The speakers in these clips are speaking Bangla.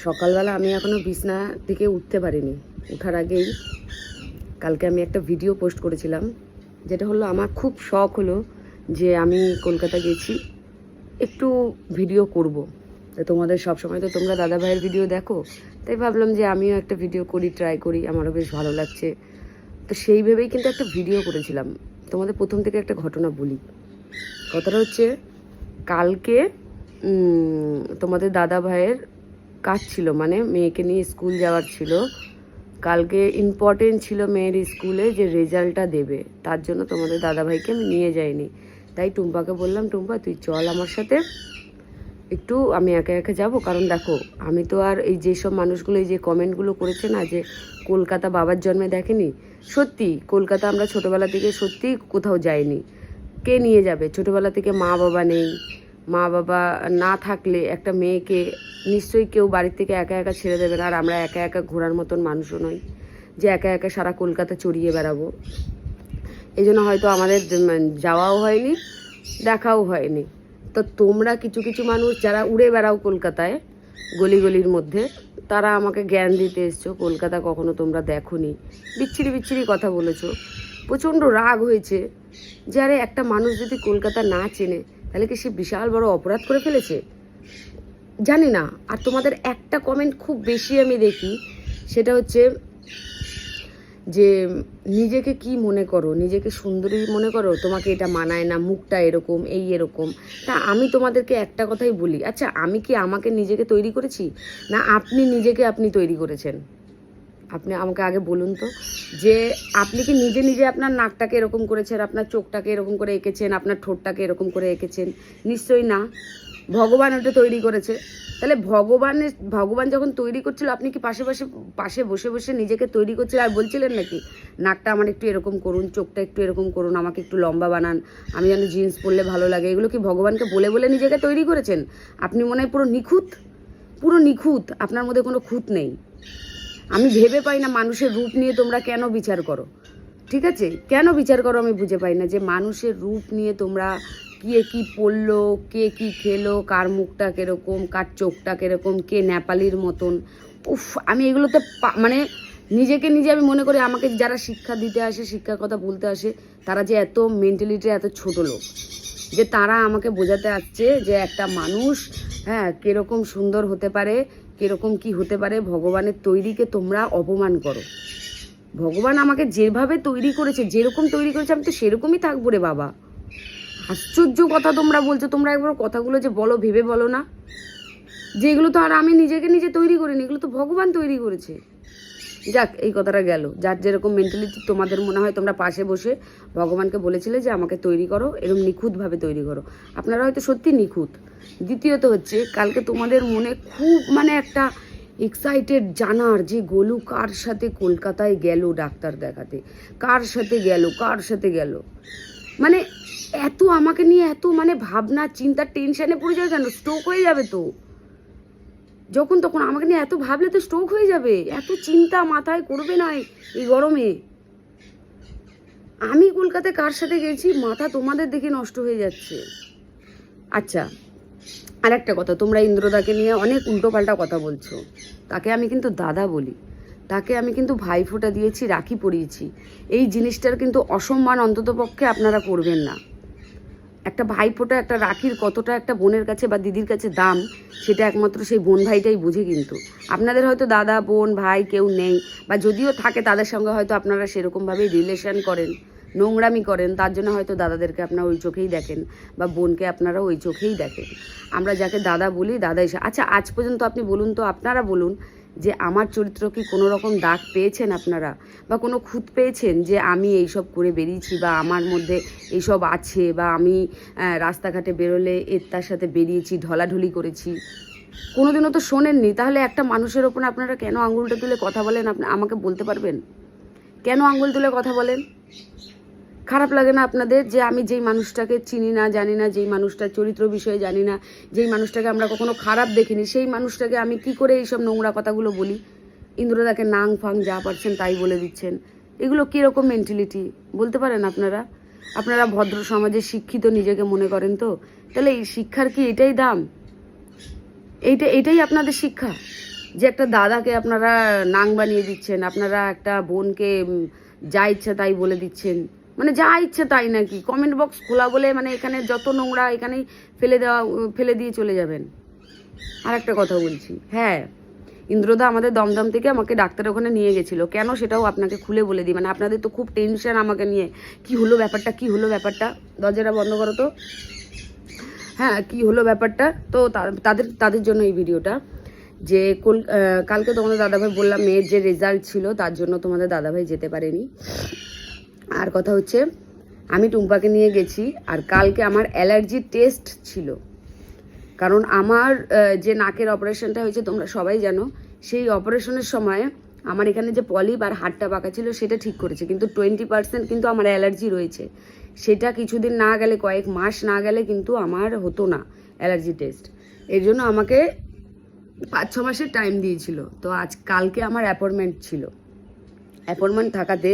সকালবেলা আমি এখনও বিছনা থেকে উঠতে পারিনি। ওঠার আগেই কালকে আমি একটা ভিডিও পোস্ট করেছিলাম, যেটা হলো আমার খুব শখ হলো যে আমি কলকাতা গেছি, একটু ভিডিও করব। তো তোমাদের সবসময় তো তোমরা দাদা ভাইয়ের ভিডিও দেখো, তাই ভাবলাম যে আমিও একটা ভিডিও করি, ট্রাই করি, আমারও বেশ ভালো লাগছে। তো সেই ভেবেই কিন্তু একটা ভিডিও করেছিলাম। তোমাদের প্রথম থেকে একটা ঘটনা বলি। কথাটা হচ্ছে, কালকে তোমাদের দাদা ভাইয়ের কাজ ছিল, মানে মেয়েকে নিয়ে স্কুল যাওয়ার ছিল। কালকে ইম্পর্টেন্ট ছিল মেয়ের স্কুলে, যে রেজাল্টটা দেবে, তার জন্য তোমাদের দাদাভাইকে আমি নিয়ে যাইনি। তাই টুম্পাকে বললাম, টুম্পা তুই চল আমার সাথে, একটু আমি একা একা যাব। কারণ দেখো, আমি তো আর এই যেসব মানুষগুলো এই যে কমেন্টগুলো করেছে না, যে কলকাতা বাবার জন্মে দেখেনি, সত্যি কলকাতা আমরা ছোটোবেলা থেকে সত্যি কোথাও যাইনি। কে নিয়ে যাবে? ছোটোবেলা থেকে মা বাবা নেই, মা বাবা না থাকলে একটা মেয়েকে নিশ্চয়ই কেউ বাড়ির থেকে একা একা ছেড়ে দেবে না। আর আমরা একা একা ঘোরার মতন মানুষও নই যে একা একা সারা কলকাতা চড়িয়ে বেড়াবো। এই জন্য হয়তো আমাদের যাওয়াও হয়নি, দেখাও হয়নি। তো তোমরা কিছু কিছু মানুষ যারা উড়ে বেড়াও কলকাতায় গলি গলির মধ্যে, তারা আমাকে জ্ঞান দিতে এসছো কলকাতা কখনো তোমরা দেখোনি, বিচ্ছিরি বিচ্ছিরি কথা বলেছো। প্রচণ্ড রাগ হয়েছে যে আরে একটা মানুষ যদি কলকাতা না চেনে, তাহলে কি সে বিশাল বড় অপরাধ করে ফেলেছে? জানি না। আর তোমাদের একটা কমেন্ট খুব বেশি আমি দেখি, সেটা হচ্ছে যে নিজেকে কি মনে করো, নিজেকে সুন্দরী মনে করো, তোমাকে এটা মানায় না, মুখটা এরকম, এই এরকম। তা আমি তোমাদেরকে একটা কথাই বলি, আচ্ছা আমি কি আমাকে নিজেকে তৈরি করেছি, না আপনি নিজেকে আপনি তৈরি করেছেন? আপনি আমাকে আগে বলুন তো, যে আপনি কি নিজে নিজে আপনার নাকটাকে এরকম করেছেন, আপনার চোখটাকে এরকম করে এঁকেছেন, আপনার ঠোঁটটাকে এরকম করে এঁকেছেন? নিশ্চয়ই না। ভগবান ওটা তৈরি করেছে। তাহলে ভগবান যখন তৈরি করছিল, আপনি কি পাশে বসে বসে নিজেকে তৈরি করছিলেন আর বলছিলেন নাকি নাকটা আমার একটু এরকম করুন, চোখটা একটু এরকম করুন, আমাকে একটু লম্বা বানান, আমি যেন জিন্স পরলে ভালো লাগে? এগুলো কি ভগবানকে বলে বলে নিজেকে তৈরি করেছেন? আপনি মনে হয় পুরো নিখুঁত, পুরো নিখুঁত, আপনার মধ্যে কোনো খুঁত নেই। আমি ভেবে পাই না মানুষের রূপ নিয়ে তোমরা কেন বিচার করো। ঠিক আছে, কেন বিচার করো আমি বুঝে পাই না, যে মানুষের রূপ নিয়ে তোমরা কে কি পড়লো, কে কি খেলো, কার মুখটা কীরকম, কার চোখটা কীরকম, কে নেপালির মতন। উফ, আমি এগুলোতে মানে নিজেকে নিজে আমি মনে করি আমাকে যারা শিক্ষা দিতে আসে, শিক্ষার কথা বলতে আসে, তারা যে এত মেন্টালিটি এত ছোট লোক, যে তারা আমাকে বোঝাতে আসছে যে একটা মানুষ কীরকম সুন্দর হতে পারে, কীরকম কি হতে পারে। ভগবানের তৈরিকে তোমরা অপমান করো। ভগবান আমাকে যেভাবে তৈরি করেছে, যেরকম তৈরি করেছে, আমি তো সেরকমই থাকবো রে বাবা। আশ্চর্য কথা তোমরা বলছো। তোমরা একবার কথাগুলো যে বলো, ভেবে বলো না, যে এগুলো তো আর আমি নিজেকে নিজে তৈরি করিনি, এগুলো তো ভগবান তৈরি করেছে। যাক, এই কথাটা গেল। যার যেরকম মেন্টালিটি, তোমাদের মনে হয় তোমরা পাশে বসে ভগবানকে বলেছিলে যে আমাকে তৈরি করো, এরকম নিখুঁতভাবে তৈরি করো। আপনারা হয়তো সত্যি নিখুঁত। দ্বিতীয়ত হচ্ছে, কালকে তোমাদের মনে খুব মানে একটা এক্সাইটেড জানার, যে গোলু কার সাথে কলকাতায় গেল ডাক্তার দেখাতে, কার সাথে গেল, মানে এত আমাকে নিয়ে এত মানে ভাবনা চিন্তা, টেনশনে পড়ে যাবে কেন? স্ট্রোক হয়ে যাবে তো যখন তখন। আমাকে নিয়ে এত ভাবলে তো স্ট্রোক হয়ে যাবে। এত চিন্তা মাথায় করবে না এই গরমে। আমি কলকাতায় কার সাথে গেছি, মাথা তোমাদের দেখে নষ্ট হয়ে যাচ্ছে। আচ্ছা, আর একটা কথা, তোমরা ইন্দ্রদাকে নিয়ে অনেক উল্টোপাল্টা কথা বলছো। তাকে আমি কিন্তু দাদা বলি, তাকে আমি কিন্তু ভাইফোঁটা দিয়েছি, রাখি পরিয়েছি। এই জিনিসটার কিন্তু অসম্মান অন্ততপক্ষে আপনারা করবেন না। একটা ভাইফোঁটা, একটা রাখির কতটা একটা বোনের কাছে বা দিদির কাছে দাম, সেটা একমাত্র সেই বোন ভাইটাই বুঝে। কিন্তু আপনাদের হয়তো দাদা বোন ভাই কেউ নেই, বা যদিও থাকে তাদের সঙ্গে হয়তো আপনারা সেরকমভাবেই রিলেশন করেন, নোংরামি করেন, তার জন্য হয়তো দাদাদেরকে আপনারা ওই চোখেই দেখেন, বা বোনকে আপনারা ওই চোখেই দেখেন। আমরা যাকে দাদা বলি, দাদা এসে। আচ্ছা, আজ পর্যন্ত আপনি বলুন তো, আপনারা বলুন, যে আমার চরিত্র কি কোনো রকম দাগ পেয়েছেন আপনারা, বা কোনো খুঁত পেয়েছেন যে আমি এইসব করে বেরিয়েছি, বা আমার মধ্যে এইসব আছে, বা আমি রাস্তাঘাটে বেরোলে এর তার সাথে বেরিয়েছি, ঢলাঢলি করেছি? কোনোদিনও তো শোনেননি। তাহলে একটা মানুষের ওপর আপনারা কেন আঙুলটা তুলে কথা বলেন? আপনি আমাকে বলতে পারবেন কেন আঙুল তুলে কথা বলেন? খারাপ লাগে না আপনাদের, যে আমি যেই মানুষটাকে চিনি না, জানি না, যেই মানুষটার চরিত্র বিষয়ে জানি না, যেই মানুষটাকে আমরা কখনো খারাপ দেখিনি, সেই মানুষটাকে আমি কি করে এইসব নোংরা কথাগুলো বলি? ইন্দ্রদাকে নাং ফাং যা পারছেন তাই বলে দিচ্ছেন। এগুলো কীরকম মেন্টালিটি বলতে পারেন আপনারা? আপনারা ভদ্র সমাজে শিক্ষিত নিজেকে মনে করেন তো? তাহলে এই শিক্ষার কি এটাই দাম? এটাই আপনাদের শিক্ষা? যে একটা দাদাকে আপনারা নাং বানিয়ে দিচ্ছেন, আপনারা একটা বোনকে যা ইচ্ছা তাই বলে দিচ্ছেন, মানে যা ইচ্ছে তাই নাকি, কমেন্ট বক্স খোলা বলে মানে এখানে যত নোংরা এখানেই ফেলে দিয়ে চলে যাবেন। আর একটা কথা বলছি, হ্যাঁ ইন্দ্রদা আমাদের দমদম থেকে আমাকে ডাক্তারের ওখানে নিয়ে গেছিলো, কেন সেটাও আপনাকে খুলে বলে দিই, মানে আপনাদের তো খুব টেনশন আমাকে নিয়ে, কি হলো ব্যাপারটা, দরজাটা বন্ধ করো তো। হ্যাঁ কি হলো ব্যাপারটা, তো তাদের জন্য এই ভিডিওটা, যে কালকে তোমাদের দাদাভাই বললাম মেয়ের যে রেজাল্ট ছিল তার জন্য তোমাদের দাদাভাই যেতে পারেনি। আর কথা হচ্ছে আমি টুম্পাকে নিয়ে গেছি, আর কালকে আমার অ্যালার্জি টেস্ট ছিল, কারণ আমার যে নাকের অপারেশনটা হয়েছে তোমরা সবাই জানো, সেই অপারেশনের সময় আমার এখানে যে পলিপ আর হাড়টা বাঁকা ছিল সেটা ঠিক করেছে, কিন্তু 20% কিন্তু আমার অ্যালার্জি রয়েছে, সেটা কিছুদিন না গেলে, কয়েক মাস না গেলে কিন্তু আমার হতো না অ্যালার্জি টেস্ট। এর জন্য আমাকে 5-6 মাসের টাইম দিয়েছিল। তো কালকে আমার অ্যাপয়েন্টমেন্ট ছিল, অ্যাপয়েন্টমেন্ট থাকাতে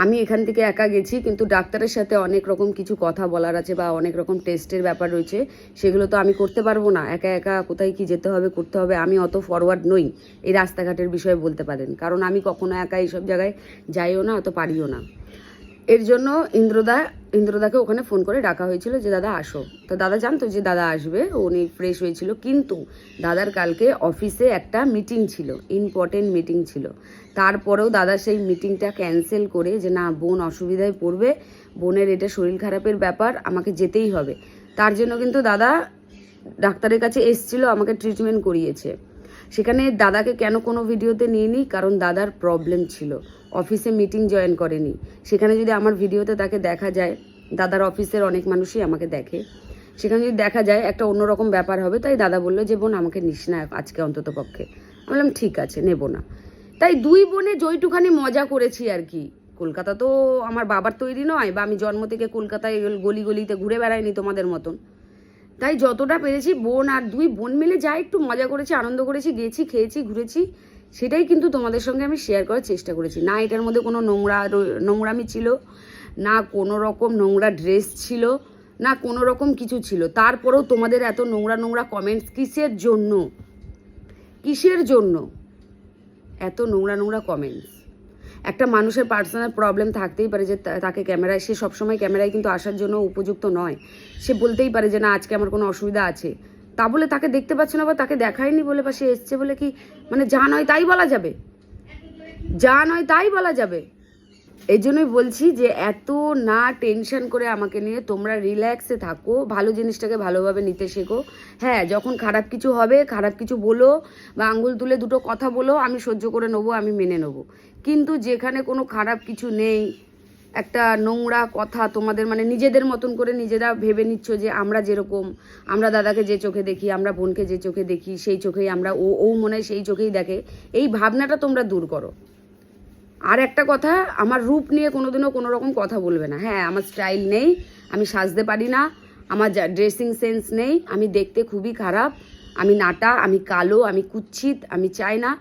আমি এখান থেকে একা গেছি, কিন্তু ডাক্তারের সাথে অনেক রকম কিছু কথা বলার আছে বা অনেক রকম টেস্টের ব্যাপার রয়েছে, সেগুলো তো আমি করতে পারবো না একা একা, কোথায় কি যেতে হবে করতে হবে, আমি অত ফরওয়ার্ড নই এই রাস্তাঘাটের বিষয়ে বলতে পারেন, কারণ আমি কখনো একা এইসব জায়গায় যাইও না, অত পারিও না। এর জন্য ইন্দ্রদাকে ওখানে ফোন করে ডাকা হয়েছিল যে দাদা আসো, তো দাদা জানতো যে দাদা আসবে, উনি ফ্রেশ হয়েছিল, কিন্তু দাদার কালকে অফিসে একটা মিটিং ছিল, ইম্পর্টেন্ট মিটিং ছিল, তারপরেও দাদা সেই মিটিংটা ক্যান্সেল করে যে না বোন অসুবিধায় পড়বে, বোনের এটা শরীর খারাপের ব্যাপার, আমাকে যেতেই হবে, তার জন্য কিন্তু দাদা ডাক্তারের কাছে এসছিল, আমাকে ট্রিটমেন্ট করিয়েছে। সেখানে দাদাকে কেন কোনো ভিডিওতে নিয়ে নিই, কারণ দাদার প্রবলেম ছিল, অফিসে মিটিং জয়েন করেনি, সেখানে যদি আমার ভিডিওতে তাকে দেখা যায়, দাদার অফিসের অনেক মানুষই আমাকে দেখে, সেখানে যদি দেখা যায় একটা অন্যরকম ব্যাপার হবে, তাই দাদা বললো যে বোন আমাকে নিস না আজকে অন্তত পক্ষে। আমি বললাম ঠিক আছে নেব না। তাই দুই বোনে যেইটুখানি মজা করেছি আর কি, কলকাতা তো আমার বাবার তৈরি নয়, বা আমি জন্ম থেকে কলকাতায় গলিতে ঘুরে বেড়াইনি তোমাদের মতন, তাই যতটা পেরেছি বোন আর দুই বোন মিলে যা একটু মজা করেছি, আনন্দ করেছি, গেছি, খেয়েছি, ঘুরেছি, সেটাই কিন্তু তোমাদের সঙ্গে আমি শেয়ার করার চেষ্টা করেছি। না এটার মধ্যে কোনো নোংরামি ছিল, না কোনো রকম নোংরা ড্রেস ছিল, না কোনো রকম কিছু ছিল, তারপরেও তোমাদের এত নোংরা কমেন্টস কিসের জন্য এত নোংরা কমেন্টস? একটা মানুষের পার্সোনাল প্রবলেম থাকতেই পারে, যে তাকে ক্যামেরায়, সে সবসময় ক্যামেরায় কিন্তু আসার জন্য উপযুক্ত নয়, সে বলতেই পারে যে না আজকে আমার কোনো অসুবিধা আছে, তা বলে তাকে দেখতে পাচ্ছ না বা তাকে দেখায়নি বলে বা সে এসছে বলে কি মানে যা নয় তাই বলা যাবে? এই জন্যই বলছি যে এত না টেনশন করে আমাকে নিয়ে তোমরা রিল্যাক্সে থাকো, ভালো জিনিসটাকে ভালোভাবে নিতে শেখো। হ্যাঁ যখন খারাপ কিছু হবে, খারাপ কিছু বলো বা আঙ্গুল তুলে দুটো কথা বলো, আমি সহ্য করে নেবো, আমি মেনে নেবো, কিন্তু যেখানে কোনো খারাপ কিছু নেই, একটা নোংরা কথা তোমাদের মানে নিজেদের মতন করে নিজেরা ভেবে নিচ্ছ যে আমরা দাদাকে যে চোখে দেখি, আমরা বোনকে যে চোখে দেখি, সেই চোখেই আমরা ও মনে হয় সেই চোখেই দেখে, এই ভাবনাটা তোমরা দূর করো। আর একটা কথা, আমার রূপ নিয়ে কোনোদিনও কোনো রকম কথা বলবে না। হ্যাঁ আমার স্টাইল নেই, আমি সাজতে পারি না, আমার ড্রেসিং সেন্স নেই, আমি দেখতে খুবই খারাপ, আমি নাটা, আমি কালো, আমি কুৎসিত, আমি চাই না,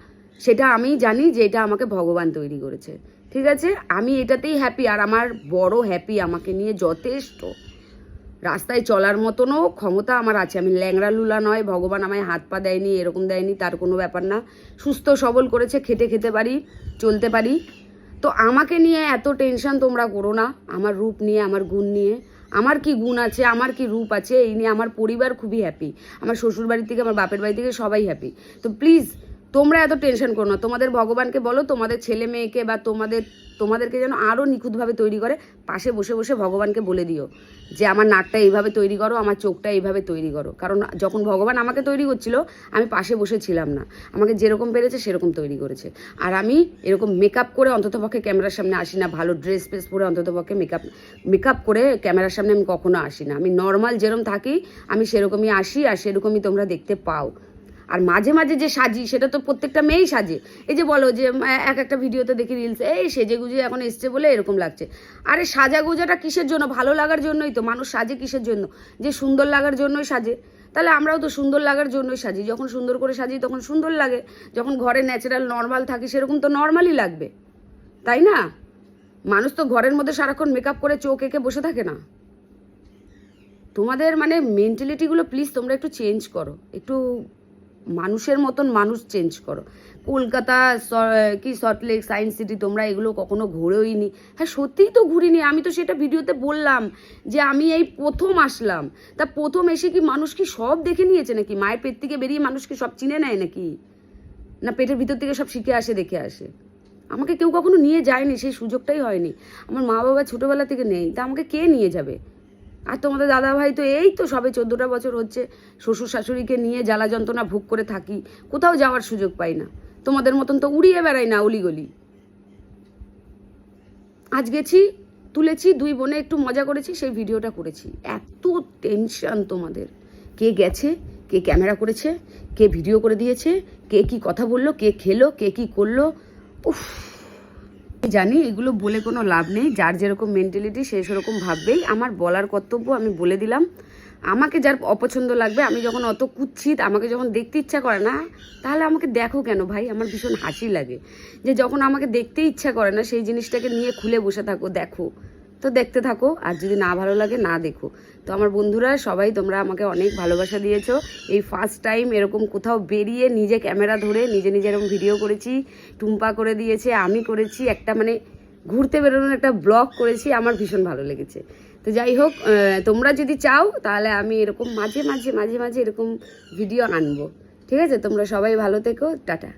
সেটা আমি জানি যে এটা আমাকে ভগবান তৈরি করেছে, ঠিক আছে, আমি এটাতেই হ্যাপি, আর আমার বড় হ্যাপি, আমাকে নিয়ে যথেষ্ট, রাস্তায় চলার মতনও ক্ষমতা আমার আছে, আমি ল্যাংড়া লুলা নয়, ভগবান আমায় হাত পা দেয়নি, এরকম দেয়নি, তার কোনো ব্যাপার না, সুস্থ সবল করেছে, খেতে পারি, চলতে পারি। তো আমাকে নিয়ে এত টেনশন তোমরা করো না, আমার রূপ নিয়ে, আমার গুণ নিয়ে, আমার কি গুণ আছে, আমার কি রূপ আছে, এই নিয়ে আমার পরিবার খুবই হ্যাপি, আমার শ্বশুর বাড়ি থেকে, আমার বাপের বাড়ি থেকে সবাই হ্যাপি। তো প্লিজ তোমরা এত টেনশন করো না, তোমাদের ভগবানকে বলো তোমাদের ছেলে মেয়েকে বা তোমাদেরকে যেন আরও নিখুঁতভাবে তৈরি করে, পাশে বসে বসে ভগবানকে বলে দিও যে আমার নাকটা এইভাবে তৈরি করো, আমার চোখটা এইভাবে তৈরি করো, কারণ যখন ভগবান আমাকে তৈরি করছিল আমি পাশে বসে ছিলাম না, আমাকে যেরকম পেরেছে সেরকম তৈরি করেছে। আর আমি এরকম মেকআপ করে অন্ততপক্ষে ক্যামেরার সামনে আসি না, ভালো ড্রেস ফ্রেস পরে অন্ততপক্ষে মেকআপ করে ক্যামেরার সামনে আমি কখনো আসি না, আমি নর্মাল যেরকম থাকি আমি সেরকমই আসি, আর সেরকমই তোমরা দেখতে পাও। আর মাঝে মাঝে যে সাজি, সেটা তো প্রত্যেকটা মেয়েই সাজে, এই যে বলো যে একটা ভিডিওতে দেখি রিলসে এই সেজে গুজে এখন এসছে বলে এরকম লাগছে, আরে সাজা গুজাটা কিসের জন্য? ভালো লাগার জন্যই তো মানুষ সাজে, কিসের জন্য? যে সুন্দর লাগার জন্যই সাজে, তাহলে আমরাও তো সুন্দর লাগার জন্যই সাজি, যখন সুন্দর করে সাজি তখন সুন্দর লাগে, যখন ঘরে ন্যাচারাল নর্মাল থাকি সেরকম তো নর্মালই লাগবে, তাই না? মানুষ তো ঘরের মধ্যে সারাক্ষণ মেকআপ করে চোখ এঁকে বসে থাকে না। তোমাদের মানে মেন্টালিটিগুলো প্লিজ তোমরা একটু চেঞ্জ করো, একটু মানুষের মতন মানুষ চেঞ্জ করো। কলকাতা কি সল্টলেক সায়েন্স সিটি তোমরা এগুলো কখনো ঘুরেওইনি? হ্যাঁ সত্যিই তো ঘুরিনি, আমি তো সেটা ভিডিওতে বললাম যে আমি এই প্রথম আসলাম। তা প্রথম এসে কি মানুষ কি সব দেখে নিয়েছে নাকি? মায়ের পেট থেকে বেরিয়ে মানুষ কি সব চিনে নেয় নাকি? না পেটের ভিতর থেকে সব শিখে আসে দেখে আসে? আমাকে কেউ কখনো নিয়ে যায়নি, সেই সুযোগটাই হয়নি। আমার মা বাবা ছোটোবেলা থেকে নেই, তা আমাকে কে নিয়ে যাবে? আর তোমাদের দাদা ভাই তো এই তো সবে 14টা বছর হচ্ছে, শ্বশুর শাশুড়িকে নিয়ে জ্বালা যন্ত্রণা ভোগ করে থাকি, কোথাও যাওয়ার সুযোগ পাই না। তোমাদের মতন তো উড়িয়ে বেড়াই না অলিগলি। আজ গেছি, তুলেছি, 2 বোনে একটু মজা করেছি, সেই ভিডিওটা করেছি। এত টেনশন তোমাদের, কে গেছে, কে ক্যামেরা করেছে, কে ভিডিও করে দিয়েছে, কে কি কথা বললো, কে খেলো, কে কি করলো। উফ, জানি এগুলো বলে কোনো লাভ নেই, যার যেরকম মেন্টালিটি সে সেরকম ভাববেই। আমার বলার কর্তব্য আমি বলে দিলাম। আমাকে যার অপছন্দ লাগবে, আমি যখন অত কুৎসিত, আমাকে যখন দেখতে ইচ্ছা করে না, তাহলে আমাকে দেখো কেন ভাই? আমার ভীষণ হাসি লাগে যে যখন আমাকে দেখতে ইচ্ছা করে না, সেই জিনিসটাকে নিয়ে খুলে বসে থাকো, দেখো তো দেখতে থাকো, আর যদি না ভালো লাগে না দেখো। তো আমার বন্ধুরা সবাই তোমরা আমাকে অনেক ভালোবাসা দিয়েছো। এই ফার্স্ট টাইম এরকম কোথাও বেরিয়ে নিজে ক্যামেরা ধরে নিজে নিজে এরকম ভিডিও করেছি, টুম্পা করে দিয়েছে, আমি করেছি, একটা মানে ঘুরতে বেরোনোর একটা ব্লগ করেছি, আমার ভীষণ ভালো লেগেছে। তো যাই হোক, তোমরা যদি চাও তাহলে আমি এরকম মাঝে মাঝে এরকম ভিডিও আনবো। ঠিক আছে, তোমরা সবাই ভালো থেকো, টাটা।